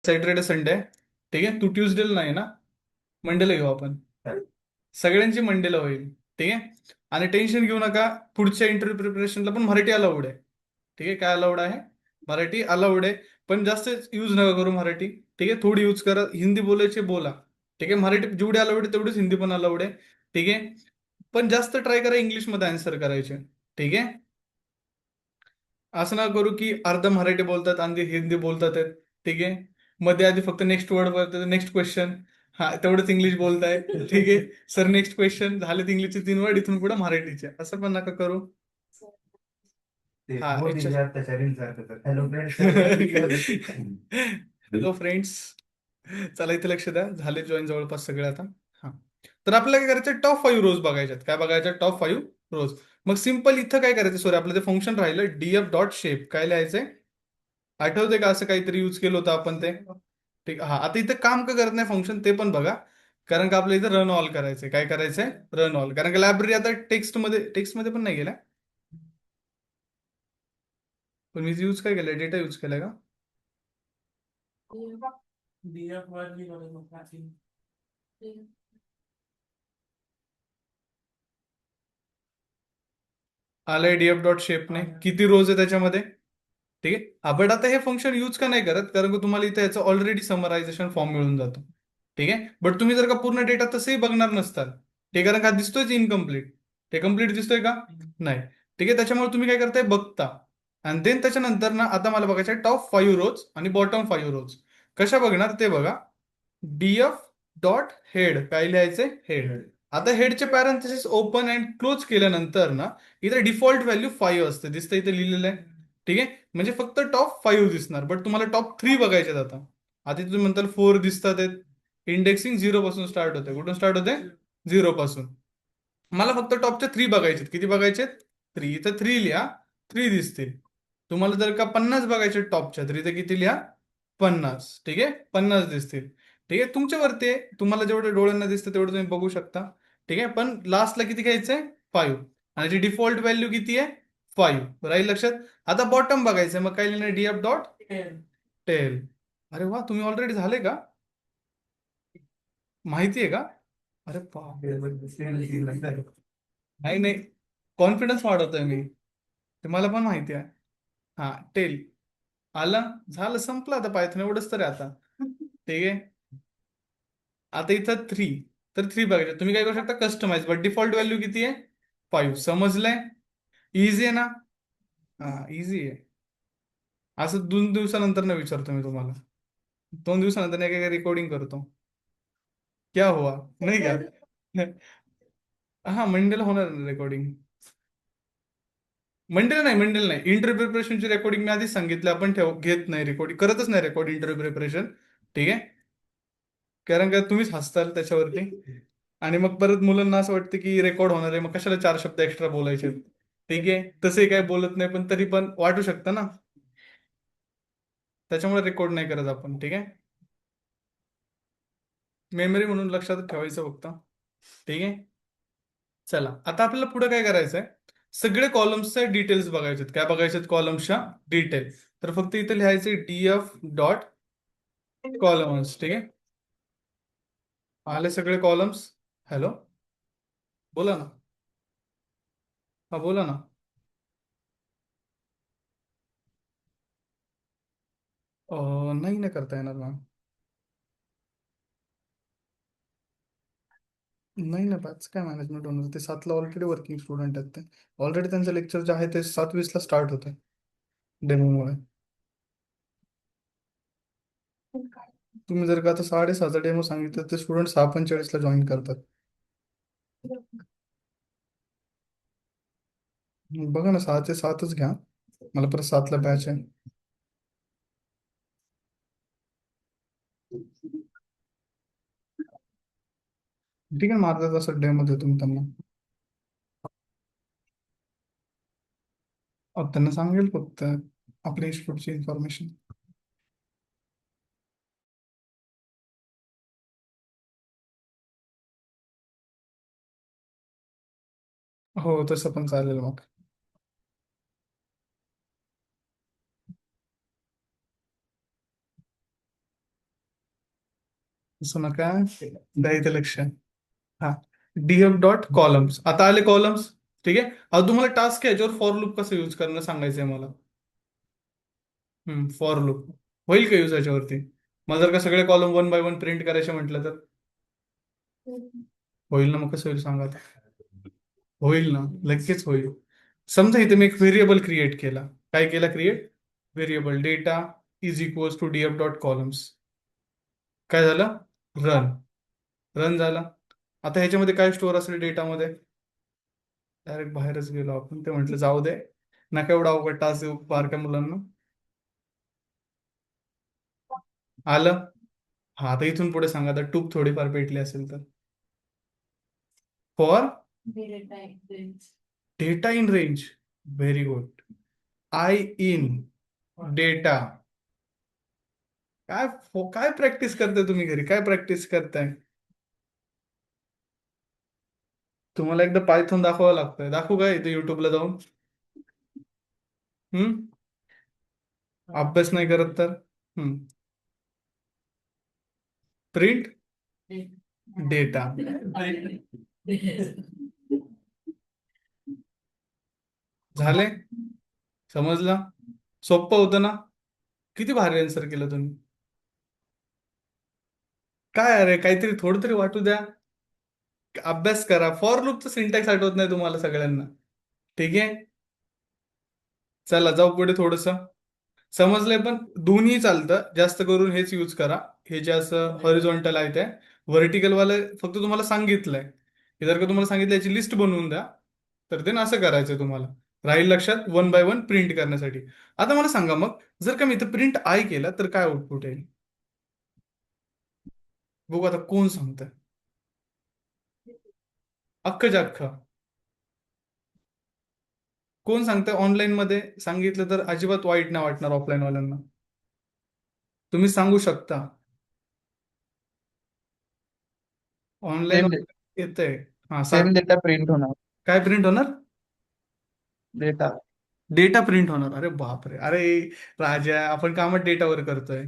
Saturday Sunday आहे. ठीक आहे, तू ट्युजडेला नाही ना, मंडेला घेऊ आपण. सगळ्यांची मंडेला होईल. ठीक आहे. आणि टेन्शन घेऊ नका, पुढच्या इंटरव्ह्यू प्रिपरेशनला पण मराठी अलाउड आहे. ठीक आहे, काय अलाउड आहे? मराठी अलाउड आहे. पण जास्त यूज नका करू मराठी. ठीक आहे, थोडी यूज करा. हिंदी बोलायचे बोला. ठीक आहे, मराठी जेवढी अलाउड आहे तेवढीच हिंदी पण अलाउड आहे. ठीक आहे. पण जास्त ट्राय करा इंग्लिशमध्ये आन्सर करायचे. ठीक आहे. असं ना करू की अर्ध मराठी बोलतात आणि हिंदी बोलतात आहेत. ठीक आहे. मध्ये आधी फक्त नेक्स्ट वर्ड बोलतात, नेक्स्ट क्वेश्चन. हा, तेवढंच इंग्लिश बोलताय. ठीक आहे. सर नेक्स्ट क्वेश्चन झाले, इंग्लिशचे 3 वर्ड, इथून पुढे मराठीचे. असं पण नका करू. हा, हॅलो फ्रेंड्स. चला इथे लक्ष द्या, झाले जॉईन जवळपास सगळे आता. हा. तर आपल्याला काय करायचं, टॉप 5 रोज बघायच्यात. काय बघायच्या? टॉप 5 रोज. मग सिंपल इथं काय करायचं, सॉरी आपलं ते फंक्शन राहिलं df.shape. काय लिहायचंय? आठवते का असं काहीतरी यूज केलं होतं आपण ते? ठीक. हा, आता इथं काम का करत नाही फंक्शन ते पण बघा. कारण का आपल्या इथं रन ऑल करायचंय. काय करायचंय? Run all. कारण का लायब्ररी आता टेक्स्ट मध्ये पण नाही गेला. पण मी यूज काय केलंय, डेटा यूज केलाय का? आलंय df.shape ने. किती रोज आहे त्याच्यामध्ये? ठीक आहे. हा, बट आता हे फंक्शन यूज का नाही करत, कारण की तुम्हाला इथे याचं ऑलरेडी समरायझेशन फॉर्म मिळून जातो. ठीक आहे. बट तुम्ही जर का पूर्ण डेटा तसंही बघणार नसताल, ते कारण का दिसतोय इनकम्प्लीट. ते कम्प्लीट दिसतोय का? नाही. ठीक आहे, त्याच्यामुळे तुम्ही काय करताय, बघता. आणि देन त्याच्यानंतर ना आता मला बघायचं टॉप 5 रोज आणि बॉटम 5 रोज. कशा बघणार ते बघा. df.head. काय लिहायचंय? हेड. आता हेडचे पॅरेंथेसिस ओपन अँड क्लोज केल्यानंतर ना इथे डिफॉल्ट व्हॅल्यू 5 असते, दिसतं इथे लिहिलेलं आहे. ठीक आहे. म्हणजे फक्त टॉप 5 दिसणार, बट तुम्हाला टॉप 3 बघायचे आता. आता तुम्ही म्हणताल 4 दिसतात आहेत. इंडेक्सिंग 0 पासून स्टार्ट होते. कुठून स्टार्ट होते? 0 पासून. मला फक्त टॉपच्या 3 बघायचे. किती बघायचे? 3. इथं 3 लिहा. 3 दिसतील. तुम्हाला जर का 50 बघायचे टॉपच्या 3, तर किती लिहा? 50. ठीक आहे, 50 दिसतील. ठीक आहे, तुमच्यावरती आहे. तुम्हाला जेवढं डोळ्यांना दिसतं तेवढं तुम्ही बघू शकता. ठीक आहे, पण लास्टला किती घ्यायचंय? 5. आणि जी डिफॉल्ट व्हॅल्यू किती आहे? 5. राहील लक्षात? आता बॉटम बघायचंय, मग काय लिहिणार? df.टेल. अरे वा, तुम्ही ऑलरेडी झाले का? माहिती आहे का? अरे बापरे. नाही नाही, कॉन्फिडन्स वाढवतोय मी. ते मला पण माहिती आहे. हा, टेल. आलं, झालं, संपलं आता पायथन, एवढंच तर आहे आता. ठीक आहे. आता इथं 3. तर 3 बघायचे. तुम्ही काय करू शकता, कस्टमाइज. बट डिफॉल्ट व्हॅल्यू किती आहे? 5. समजलंय? इझी आहे ना? हा, इझी आहे. असं 2 दिवसानंतर न विचारतो मी तुम्हाला. 2 दिवसानंतर एक रेकॉर्डिंग करतो. क्या हुआ? नाही का? हा, मंडेला होणार रेकॉर्डिंग. मंडेला नाही. इंटरव्ह्यू प्रिपरेशनची रेकॉर्डिंग मी आधीच सांगितलं, आपण घेत नाही रेकॉर्डिंग, करतच नाही रेकॉर्ड इंटरव्ह्यू प्रिपरेशन. ठीक आहे. कारण का तुम्हीच हसताल त्याच्यावरती. आणि मग परत मुलांना असं वाटतं की रेकॉर्ड होणार आहे, मग कशाला 4 शब्द एक्स्ट्रा बोलायचे. ठीक आहे, तसे काय बोलत नाही, पण तरी पण वाटू शकतं ना. त्याच्यामुळे रेकॉर्ड नाही करत आपण. ठीक आहे. मेमरी म्हणून लक्षात ठेवायचं फक्त. ठीक आहे. चला, आता आपल्याला पुढे काय करायचंय, सगळे कॉलम्सचे डिटेल्स बघायचे. काय बघायचे? कॉलम्सच्या डिटेल्स. तर फक्त इथे लिहायचे df.columns. ठीक आहे. आले सगळे कॉलम्स. हॅलो, बोला ना. हा, बोला ना. नाही ना करता येणार मॅम. नाही ना, बॅच काय मॅनेजमेंट होणार? ते 7ला ऑलरेडी वर्किंग स्टुडंट आहेत. ते ऑलरेडी त्यांचं लेक्चर जे आहे ते 7:20ला स्टार्ट होतं डेमोमुळे. तुम्ही जर का आता 6:30चा डेमो सांगितलं, ते स्टुडंट 6:45ला जॉईन करतात. बघा ना, 6 ते 7च घ्या. मला परत 7ला बॅच आहे. ठीक आहे, अर्धा तासात डेमो देतो मी त्यांना. त्यांना सांगेल फक्त आपल्या इन्स्टिट्यूटची इन्फॉर्मेशन. हो, तसं पण चालेल मग. असं नका द्यायचं लक्ष. हा, डीएफ डॉट कॉलम्स, आता आले कॉलम्स. ठीक आहे, आता तुम्हाला टास्क आहे याच्यावर फॉर लूप कसं यूज करणं सांगायचंय मला. फॉर लूप होईल का यूज याच्यावरती? मग जर का सगळे column one by one print करायचे म्हटलं तर होईल ना? मग कसं होईल सांगा आता. होईल ना, लगेच होईल. समजा इथे मी एक व्हेरिएबल क्रिएट केला. काय केला create? Variable data is equals to DF dot columns. काय झालं? रन. रन झाला. आता ह्याच्यामध्ये काय स्टोअर असेल डेटामध्ये? डायरेक्ट बाहेरच गेलो आपण, ते म्हटलं जाऊ दे, नका एवढा अवघड टास्क देऊ बारक्या मुलांना. आलं. हा, आता इथून पुढे सांगा, आता टूप थोडीफार पेटली असेल तर. For data in range. Very good. I in data. काय प्रॅक्टिस करताय तुम्ही घरी? काय प्रॅक्टिस करताय? तुम्हाला एकदा पायथॉन दाखवावं लागतंय. दाखवू काय इथे युट्यूबला जाऊन? हम्म. अभ्यास नाही करत तर? Print data. झाले? समजलं? सोपं होतं ना? किती भारी आन्सर केलं तुम्ही. काय अरे, काहीतरी थोडं तरी वाटू द्या. अभ्यास करा. फॉर लूपचं सिंटॅक्स आठवत नाही तुम्हाला सगळ्यांना. ठीक आहे, चला जाऊ पुढे थोडस. समजलंय, पण दोन्ही चालतं. जास्त करून हेच यूज करा. हे जे असं हॉरिझॉन्टल आहे ते. व्हर्टिकल वाले फक्त तुम्हाला सांगितलंय, हे जर का तुम्हाला सांगितलं याची लिस्ट बनवून द्या, तर ते असं करायचंय तुम्हाला. राहील लक्षात वन बाय वन प्रिंट करण्यासाठी. आता मला सांगा मग, जर का मी इथं प्रिंट आय केला तर काय आउटपुट येईल? बघू आता कोण सांगतं. अख्खच्या अख्खं. कोण सांगतंय? ऑनलाईन मध्ये सांगितलं तर अजिबात वाईट नाही वाटणार ऑफलाईन वाल्यांना. तुम्ही सांगू शकता. ऑनलाईन सेम येतंय. हा, सेम सांग. डेटा प्रिंट होणार. काय प्रिंट होणार? डेटा. डेटा प्रिंट होणार. अरे बापरे, अरे राजा, आपण कामात डेटावर करतोय.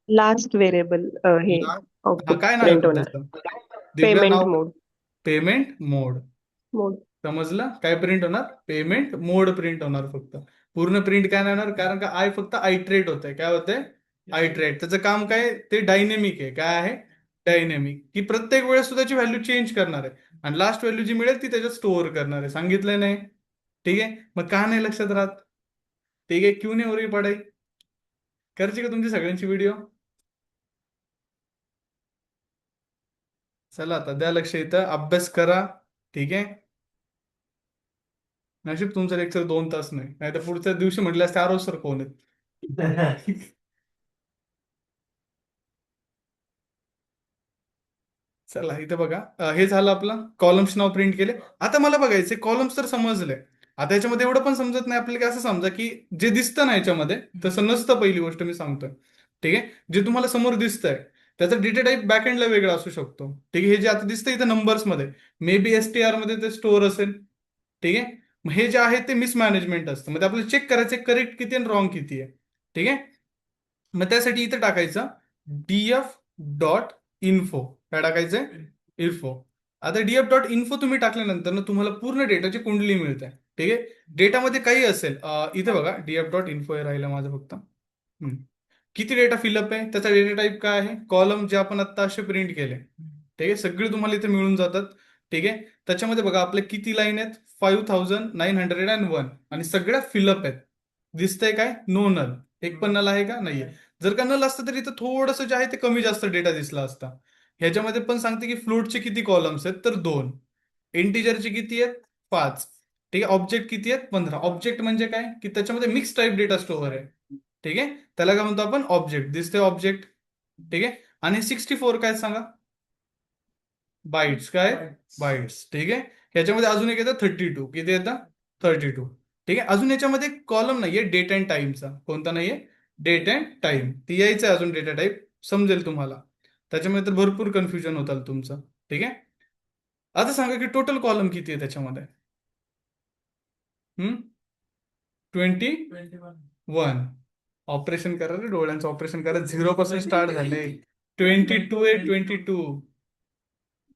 लास्ट व्हेरिएबल हे ना. हा, आउटपुट काय नाव आहे प्रिंट पण होणार. त्याचं? दिव्या पेमेंट नाव. मोड. पेमेंट मोड. मोड. समजलं? काय प्रिंट होणार? पेमेंट मोड प्रिंट होणार फक्त. पूर्ण प्रिंट काय नाही होणार, कारण का आय फक्त आयट्रेट होतंय. काय होतंय? आयट्रेट. त्याचं काम काय? ते डायनेमिक आहे. काय आहे? डायनेमिक, की प्रत्येक वेळेस त्याची व्हॅल्यू चेंज करणार आहे. आणि लास्ट व्हॅल्यू जी मिळेल ती त्याच्यात स्टोअर करणार आहे. सांगितलंय नाही? ठीक आहे, मग का नाही लक्षात राहत? ठीक आहे, क्यों नाही हो रही पढाई? करची का तुमची सगळ्यांची व्हिडिओ? चला आता द्या लक्ष, इथं अभ्यास करा. ठीक आहे. नशीब तुमचं लेक्चर 2 तास नाही, नाही तर पुढच्या दिवशी म्हटलं असते आरो सर कोण आहेत. चला इथे बघा, हे झालं आपलं. कॉलम्स नाव प्रिंट केले. आता मला बघायचे कॉलम्स तर समजले. आता याच्यामध्ये एवढं पण समजत नाही आपल्याला, की असं समजा की जे दिसतं ना याच्यामध्ये तसं नसतं. पहिली गोष्ट मी सांगतोय. ठीक आहे, जे तुम्हाला समोर दिसतंय त्याचा डेटा टाईप बॅकएंडला वेगळा असू शकतो. ठीक आहे, हे जे आता दिसतं इथं नंबर्स मध्ये, मे बी एसटीआर मध्ये ते स्टोअर असेल. ठीक आहे, मग हे जे आहे ते मिसमॅनेजमेंट असतं. म्हणजे आपल्याला चेक करायचं करेक्ट किती आणि रॉंग किती आहे. ठीक आहे, मग त्यासाठी इथं टाकायचं डीएफ डॉट इन्फो. काय टाकायचंय? इन्फो. आता डीएफ डॉट इन्फो तुम्ही टाकल्यानंतर ना तुम्हाला पूर्ण डेटाची कुंडली मिळते. ठीक आहे, डेटामध्ये काही असेल, इथे बघा डीएफ डॉट इन्फो हे राहिलं माझं फक्त. हम्म. किती डेटा फिलअप आहे, त्याचा डेटा टाईप काय आहे, कॉलम जे आपण आता असे प्रिंट केले. ठीक आहे, सगळे तुम्हाला इथे मिळून जातात. ठीक आहे, त्याच्यामध्ये बघा आपल्या किती लाईन आहेत? 5901 आणि सगळ्या फिलअप आहेत. दिसतंय काय? No null. एक पण नल आहे का? नाहीये. जर का नल असतं तर इथं थोडंसं जे आहे ते कमी जास्त डेटा दिसला असता. ह्याच्यामध्ये पण सांगते की फ्लोटचे किती कॉलम्स आहेत, तर 2. इंटिजरचे किती आहेत? 5. ठीक आहे, ऑब्जेक्ट किती आहेत? 15. ऑब्जेक्ट म्हणजे काय? की त्याच्यामध्ये मिक्स टाईप डेटा स्टोअर आहे. ठीक आहे, त्याला काय म्हणतो आपण? ऑब्जेक्ट. दिसते ऑब्जेक्ट. ठीक आहे, आणि 64 काय सांगा? बाईट्स. काय? बाईट्स. ठीक आहे, ह्याच्यामध्ये अजून एक येतं 32. किती येतं? 32. ठीक आहे, अजून याच्यामध्ये कॉलम नाहीये डेट अँड टाइमचा. कोणता नाहीये? Date and time. ती यायचं अजून डेटा टाईप, समजेल तुम्हाला. त्याच्यामध्ये तर भरपूर कन्फ्युजन होतं तुमचं. ठीक आहे, आता सांगा की टोटल कॉलम किती आहे त्याच्यामध्ये? 21. ऑपरेशन करा रे, डोळ्यांचं ऑपरेशन करा. 0 पासून स्टार्ट झाले. 22 आहे 22.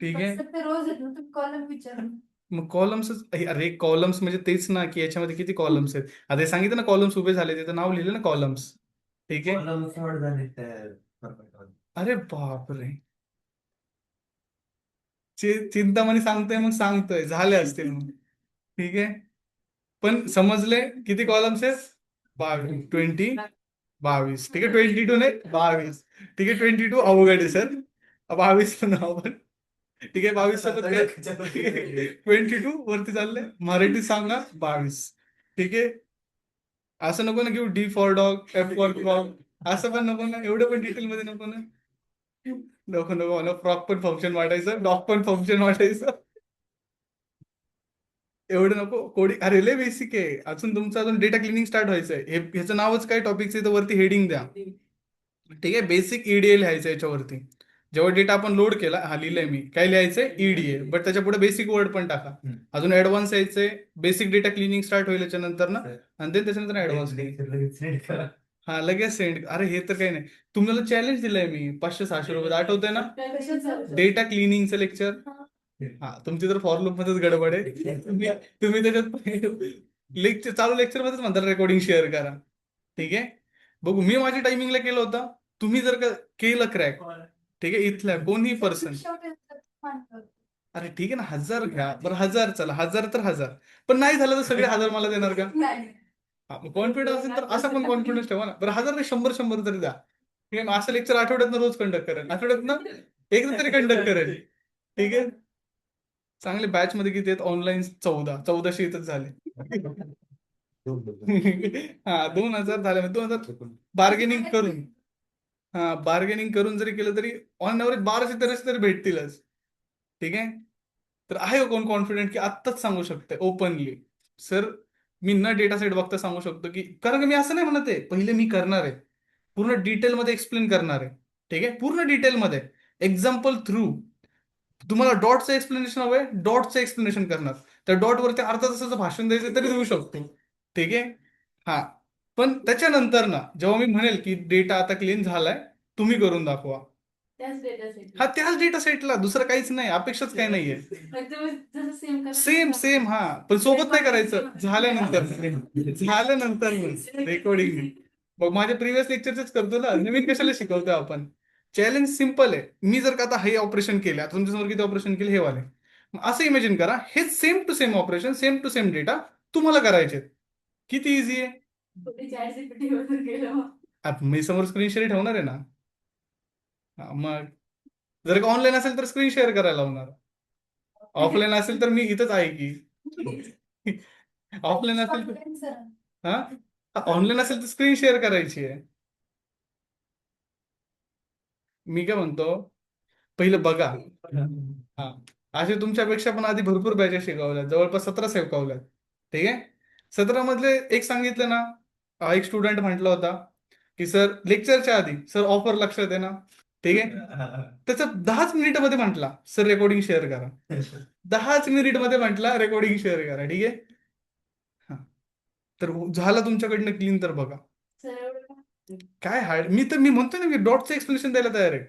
ठीक आहे. फक्त ते रोज येत ना तुम्ही कॉलम विचारून मग कॉलम्स, अरे कॉलम्स म्हणजे तेच ना की याच्यामध्ये किती कॉलम्स आहेत. आता हे सांगितलं ना कॉलम्स उभे झाले, तिथं नाव लिहिलं ना कॉलम्स. ठीक आहे. कॉलम सॉर्ट झाले तर perfect. अरे बापरे, चिंतामणी सांगतोय मग सांगतोय झाले असतील मग. ठीक आहे. पण समजले किती कॉलम्स आहेत? 22. ठीक आहे. 22 नाही 22. ठीक आहे. 22 अवघड आहे सर. 22 पण आपण. ठीक आहे. 22 सोबत काय? 22 वरती चाललंय. मराठी सांगा 22. ठीक आहे. असं नको ना घेऊ, D for dog, F for frog, असं पण नको ना, एवढं पण डिटेल मध्ये नको ना. नको नको मला फ्रॉक पण फंक्शन वाटायचं, डॉग पण फंक्शन वाटायचं. एवढं नको कोडिंग. अरे लय बेसिक आहे. अजून डेटा क्लिनिंग स्टार्ट व्हायचंय. ह्याचं नावच काय टॉपिकचं, तर वरती हेडिंग द्या. ठीक आहे. बेसिक ईडीए लिहायचं याच्यावरती. जेव्हा डेटा आपण लोड केला, हा लिहिलंय मी, काय लिहायचंय ईडीए, बट त्याच्या पुढे बेसिक वर्ड पण टाका. अजून ऍडव्हान्स यायचंय. बेसिक डेटा क्लिनिंग स्टार्ट होईल याच्यानंतर ना, आणि त्याच्यानंतर ऍडव्हान्स. लगेच send करा. हा लगेच सेंड. अरे हे तर काही नाही, तुम्हाला चॅलेंज दिलंय मी 500-600 रुपये, आठवतंय ना? काय कशात जाऊ डेटा क्लिनिंगचं लेक्चर. हा तुमची तर फॉर लूप मध्येच गडबड आहे. तुम्ही त्याच्यात लेक्चर चालू लेक्चर मध्येच म्हणता रेकॉर्डिंग शेअर करा. ठीक आहे. बघू, मी माझ्या टायमिंगला केलं होतं, तुम्ही जर का केलं क्रॅक, ठीक आहे, इथल्या कोणीही पर्सन. अरे ठीक आहे ना, 1000 घ्या बरं, 1000 चला, 1000 तर 1000, पण नाही झालं तर सगळे 1000 मला देणार का? कॉन्फिडन्स असेल तर असा पण कॉन्फिडन्स ठेवा ना. बरं 1000 नाही, 100 तरी द्या. ठीक आहे. असं लेक्चर आठवड्यात रोज कंडक्ट करेल, आठवड्यात एकदा तरी कंडक्ट करेल. ठीक आहे. चांगले बॅच मध्ये किती आहेत ऑनलाईन? 1400 इथंच झाले. हा 2000 झाले, 2000 बार्गेनिंग करून. हा बार्गेनिंग करून जरी केलं तरी ऑन एव्हरेज 1200-1300 तरी भेटतीलच. ठीक आहे. तर आहे का कोण कॉन्फिडेंट की आत्ताच सांगू शकते ओपनली, सर मी न डेटा सेट बघता सांगू शकतो की, कारण की मी असं नाही म्हणत आहे, पहिले मी करणार आहे, पूर्ण डिटेलमध्ये एक्सप्लेन करणार आहे. ठीक आहे. पूर्ण डिटेलमध्ये एक्झाम्पल थ्रू. तुम्हाला डॉटचं एक्सप्लेनेशन हवंय, डॉटचं एक्सप्लेनेशन करणार. त्या डॉटवरती अर्धा तासाचं भाषण द्यायचं तरी देऊ शकतो. ठीक आहे. हा पण त्याच्यानंतर ना, जेव्हा मी म्हणेल की डेटा आता क्लीन झालाय, तुम्ही करून दाखवा. त्याच डेटा सेट हा त्याच डेटा सेटला, दुसरं काहीच नाही, अपेक्षाच काही नाहीये. जसं सेम करा सेम हा, पण सोबत नाही करायचं, झाल्यानंतर रेकॉर्डिंग. मग माझ्या प्रिव्हियस लेक्चरच करतो ना, नवीन कशाला शिकवतोय आपण. चॅलेंज सिम्पल आहे. मी जर का आता हे ऑपरेशन केलं, आता तुमच्यासमोर किती ऑपरेशन केले हे वाले, मग असं इमॅजिन करा, हे same to same operation, same to same data तुम्हाला करायचे. किती इझी आहे. चॅट जीपीटी वर गेलं आता मी समोर स्क्रीन शेअर ठेवणार आहे ना. हा, मग जर का ऑनलाईन असेल तर स्क्रीन शेअर करायला लावणार, ऑफलाईन असेल तर मी इथंच आहे की. ऑफलाईन असेल तर हा, ऑनलाईन असेल तर स्क्रीन शेअर करायची आहे. मी काय म्हणतो, पहिलं बघा. हा असे तुमच्यापेक्षा पण आधी भरपूर बॅचेस शिकवल्या, जवळपास 17 शिकवल्यात. ठीक आहे. 17 मधले एक सांगितलं ना, एक स्टुडंट म्हटला होता की सर लेक्चरच्या आधी सर ऑफर लक्षात आहे ना. ठीक आहे. त्याचा 10च मिनिटमध्ये म्हटला सर रेकॉर्डिंग शेअर करा. 10च मिनिटमध्ये म्हटला रेकॉर्डिंग शेअर करा. ठीक आहे. हा तर झालं तुमच्याकडनं क्लीन, तर बघा काय हार्ड. मी म्हणतो ना, मी डॉटचं एक्सप्लेनेशन द्यायला तयार आहे.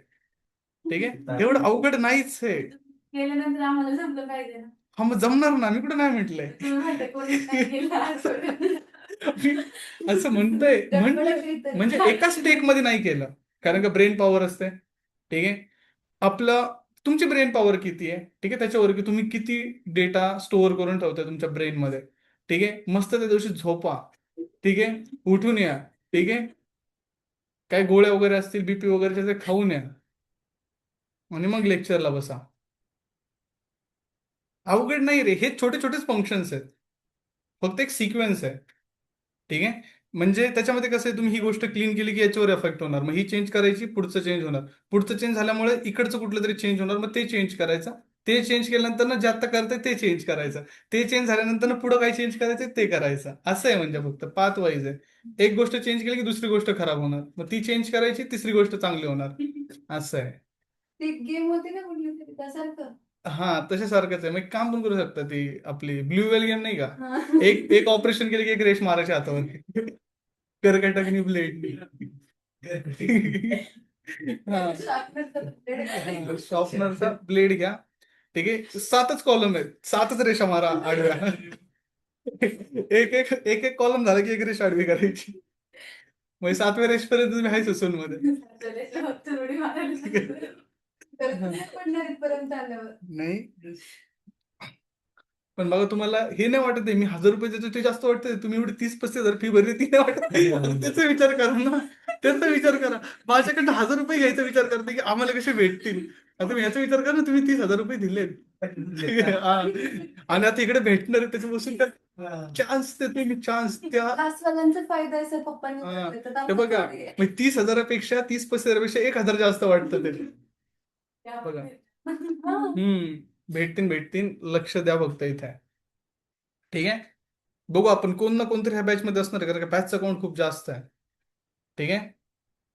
ठीक आहे. एवढं अवघड नाहीच आहे. केल्यानंतर आम्हाला जमलं पाहिजे ना. हा मग जमणार ना, मी कुठे नाही म्हटलंय. तुम्ही म्हणता कोणीच नाही केलं आठवड्यात. मी असं म्हणतोय म्हणजे एकाच टेक मध्ये नाही केलं, कारण का ब्रेन पॉवर असते. ठीक आहे. आपलं तुमची ब्रेन पॉवर किती आहे, ठीक आहे, त्याच्यावर की तुम्ही किती डेटा स्टोअर करून ठेवताय तुमच्या ब्रेन मध्ये. ठीक आहे. मस्त त्या दिवशी झोपा. ठीक आहे. उठून या. ठीक आहे. काय गोळ्या वगैरे असतील बीपी वगैरे ते खाऊन या, आणि मग लेक्चरला बसा. अवघड नाही रे, हे छोटे छोटेच फंक्शन्स आहेत, फक्त एक सिक्वेन्स आहे. ठीक आहे. म्हणजे त्याच्यामध्ये कसं आहे, तुम्ही ही गोष्ट क्लीन केली की याच्यावर इफेक्ट होणार, मग ही चेंज करायची, पुढचं चेंज होणार, पुढचं चेंज झाल्यामुळे इकडचं कुठलं तरी चेंज होणार, मग ते चेंज करायचं, ते चेंज केल्यानंतर ना जे आता करताय ते चेंज करायचं, ते चेंज झाल्यानंतर ना पुढं काय चेंज करायचं ते करायचं. असं आहे, म्हणजे फक्त पाथ वाईज आहे. एक गोष्ट चेंज केली की दुसरी गोष्ट खराब होणार, मग ती चेंज करायची, तिसरी गोष्ट चांगली होणार. असं आहे. ती गेम होती ना कुठली तरी त्यासारखं. हा तशासारखंच आहे. मग एक काम पण करू शकता, ती आपली ब्ल्यू वेल गेम नाही का, हा. एक ऑपरेशन केलं की एक रेश मारायच्या हातावर, कर्कटकनी ब्लेड. हा शॉर्पनरचा शॉर्पनरचा ब्लेड घ्या. ठीक आहे, 7च कॉलम आहेत, 7च रेषा मारा आडव्या. एक एक एक एक कॉलम झाला की एक रेषा आडवी करायची. म्हणजे 7व्या रेषेपर्यंत तुम्ही हायच असून मध्ये. उडी मारायला पडणार इथपर्यंत आल्यावर. नाही पण बघा, तुम्हाला हे नाही वाटत आहे मी 1000 रुपये देतो ते जास्त वाटतंय, तुम्ही एवढी 30-35 हजार फी भरली ती नाही वाटत. त्याचा विचार करा ना, त्याचा विचार करा. माझ्याकडनं 1000 रुपये घ्यायचा विचार करते की आम्हाला कसे भेटतील. आता तुम्ही याचा विचार करा ना, तुम्ही 30,000 रुपये दिलेत. हा. आणि आता इकडे भेटणार आहे त्याच्यापासून चान्स देते मी, चान्स त्या. क्लासवाल्यांचा फायदा आहे सर, पप्पांनी हा. देतात, ते आमचं बघा, थोडी आहे. मग 30,000पेक्षा 30-35 हजारापेक्षा 1,000 जास्त वाटतं ते. बघा. हा. भेटतील लक्ष द्या फक्त इथे. ठीक आहे, बघू आपण कोण ना कोणतरी ह्या बॅच मध्ये असणार आहे, कारण का बॅचचा काउंट खूप जास्त आहे. ठीक आहे,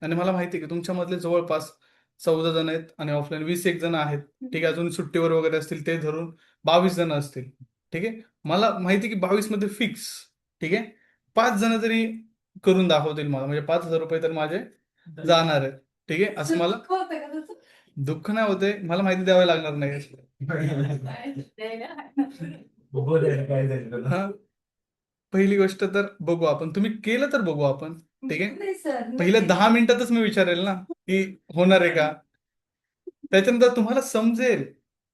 आणि मला माहिती आहे की तुमच्यामधले जवळपास 14 जण आहेत आणि ऑफलाईन 21 जण आहेत. ठीक आहे, अजून सुट्टीवर वगैरे असतील ते धरून 22 जण असतील. ठीक आहे, मला माहिती आहे की 22 मध्ये फिक्स. ठीक आहे, 5 जण तरी करून दाखवतील मला, म्हणजे 5,000 रुपये तर माझे जाणार आहेत. ठीक आहे, असं मला दुःख होतं का तुझं? दुःख नाही होते, मला माहिती द्यावं लागणार नाही. बोलायला काय झालं तुला? हा, पहिली गोष्ट तर बघू आपण, तुम्ही केलं तर बघू आपण. ठीक आहे, नाही सर, पहिल्या नाही. 10 मिनिटातच मी विचारेल ना की होणार आहे का. त्याच्यानंतर तुम्हाला समजेल.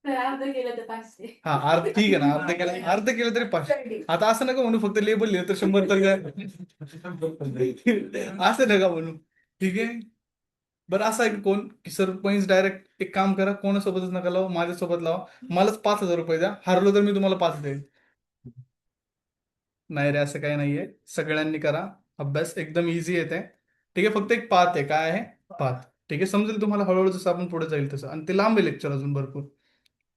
तर अर्ध केलं तर 500. हा, अर्ध ठीक आहे ना, अर्ध केलं तरी 500. आता असं नका म्हणू फक्त लेबल लिहिलं तर 100 तर काय. असं नका म्हणू. ठीक आहे, बरं असं आहे की कोण की सरपंच डायरेक्ट एक काम करा, कोणासोबतच नका लावा, माझ्यासोबत लावा, मलाच 5,000 रुपये द्या, हारलो तर मी तुम्हाला 5 देईन. नाही रे, असं काही नाहीये. सगळ्यांनी करा अभ्यास, एकदम इझी येते. ठीक आहे, फक्त एक पाथ आहे. काय आहे? पाथ. ठीक आहे, समजेल तुम्हाला हळूहळू जसं आपण पुढे जाईल तसं. आणि ते लांब आहे लेक्चर अजून भरपूर.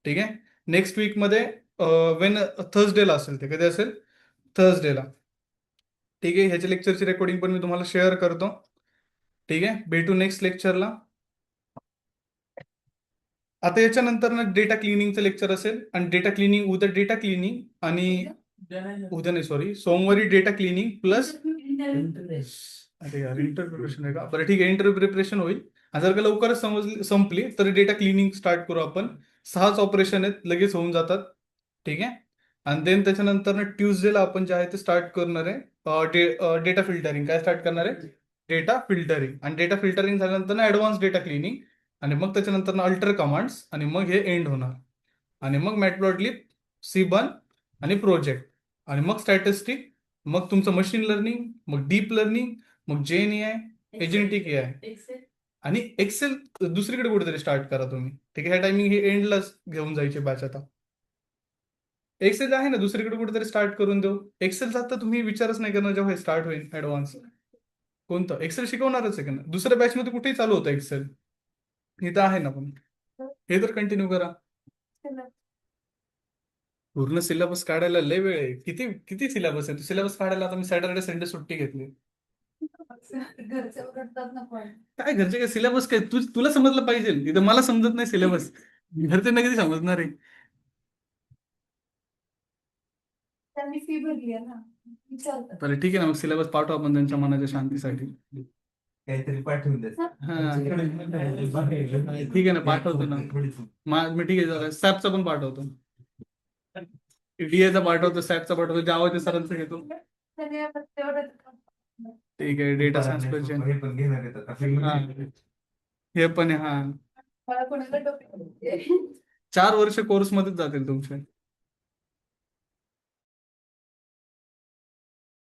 ठीक आहे, नेक्स्ट वीकमध्ये वेन थर्सडेला असेल, ते कधी असेल? थर्सडेला. ठीक आहे, ह्याच्या लेक्चरची रेकॉर्डिंग पण मी तुम्हाला शेअर करतो. ठीक आहे, भेटू नेक्स्ट लेक्चरला. आता याच्यानंतर ना डेटा क्लिनिंगचं लेक्चर असेल, आणि डेटा क्लिनिंग उद्या डेटा क्लिनिंग आणि उद्या नाही, सॉरी, सोमवारी डेटा क्लिनिंग प्लस. अरे यार, इंटरव्ह्यू प्रिपरेशन आहे का? बरं ठीक आहे, इंटरव्ह्यू प्रिपरेशन होईल. आणि जर का लवकरच संपली तर डेटा क्लिनिंग स्टार्ट करू आपण. 6च ऑपरेशन आहेत, लगेच होऊन जातात. ठीक आहे, आणि देन त्याच्यानंतर ना ट्युजडेला आपण जे आहे ते स्टार्ट करणार आहे डेटा फिल्टरिंग. काय स्टार्ट करणार आहे? Data filtering. आणि डेटा फिल्टरिंग झाल्यानंतर ना ऍडव्हान्स डेटा क्लिनिंग, आणि मग त्याच्यानंतर ना अल्टर कमांड्स, आणि मग हे एंड होणार. आणि मग मॅटप्लॉटलिब, सीबन आणि प्रोजेक्ट, आणि मग स्टॅटिस्टिक, मग तुमचं मशीन लर्निंग, मग डीप लर्निंग, मग जेन एआय, एजंटिक एआय, Excel. आणि एक्सेल दुसरीकडे कुठेतरी स्टार्ट करा तुम्ही. ठीक आहे, ह्या टायमिंग हे एंडलाच घेऊन जायचे बॅच. आता एक्सेल आहे ना, दुसरीकडे कुठेतरी स्टार्ट करून देऊ. एक्सेलचा आता तुम्ही विचारच नाही करणार जेव्हा हे स्टार्ट होईल ऍडव्हान्स. कोणतं एक्सेल शिकवणारच आहे का ना? दुसऱ्या बॅचमध्ये कुठेही चालू होतं एक्सेल, इथं आहे ना. पण हे तर कंटिन्यू करा. पूर्ण सिलेबस काढायला लय वेळ आहे. किती किती सिलेबस आहे? सिलेबस काढायला आता मी सॅटर्डे संडे सुट्टी घेतली. घरचे ओरडतात ना पण. काय घरचे काय सिलेबस काय, तुला समजलं पाहिजे. इथं मला समजत नाही सिलेबस, घरच्यांना कधी समजणार आहे? त्यांनी फी भरली आहे ना, विचारतात. बरं ठीक आहे ना, मग सिलेबस पाठवू आपण त्यांच्या मनाच्या शांतीसाठी. काहीतरी पाठवून द्या. हा, ठीक आहे ना, पाठवतो ना. मी ठीक आहे, सॅपचा पण पाठवतो, डीएचा पाठवतो, सॅपचा पाठवतो, जावाच्या सरांचं घेतो. त्यांनी आता तेवढं ठीक आहे, डेटा ट्रान्सफरचे हे पण घेणार आहेत आता. हा, हे पण आहे. हा, मला कोणाला टोपी 4 वर्ष कोर्स मध्येच जातील तुमचे.